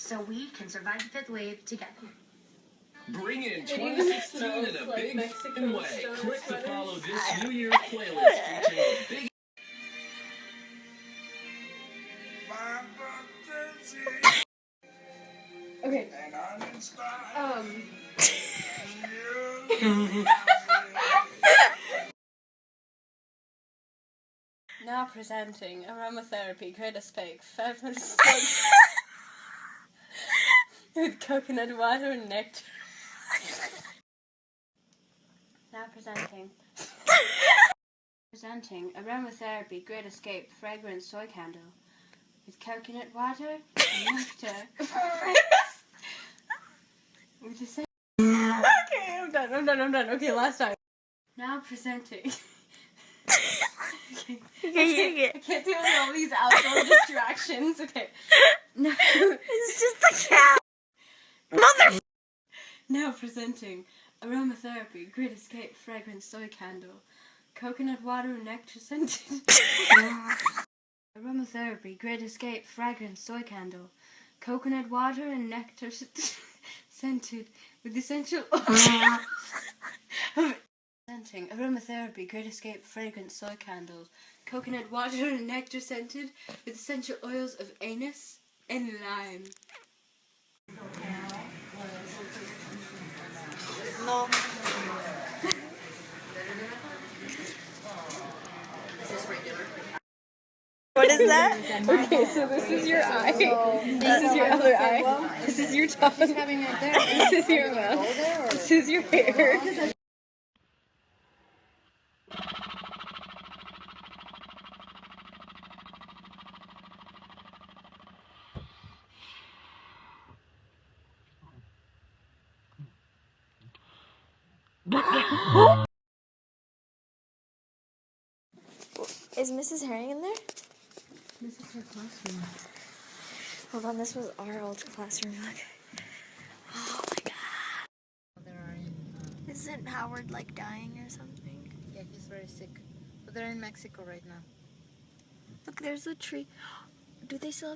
so we can survive the fifth wave together. Bring it in 2016 in a big Mexican way. Click to follow this New Year's playlist featuring the big. Okay. Now presenting aromatherapy, greatest fake, 500 with coconut water and nectar. Now presenting aromatherapy, great escape, fragrant soy candle with coconut water and nectar. With the same. Okay, I'm done. Okay, last time. Now presenting. Okay. I can't deal with all these outdoor distractions. Okay. No. It's just a cat. Mother. Now presenting aromatherapy, great escape, fragrant soy candle, coconut water and nectar scented. Aromatherapy, great escape, fragrant soy candle, coconut water and nectar scented with essential oils. Presenting aromatherapy, great escape, fragrant soy candles, coconut water and nectar scented with essential oils of anise and lime. No. What is that? Okay, so this is your eye. This is your other eye. This is your tongue. This is your mouth. This is your hair. Is Mrs. Herring in there? This is her classroom. Hold on, this was our old classroom. Look. Oh my god. Isn't Howard like dying or something? Yeah, he's very sick. But they're in Mexico right now. Look, there's a tree. Do they still have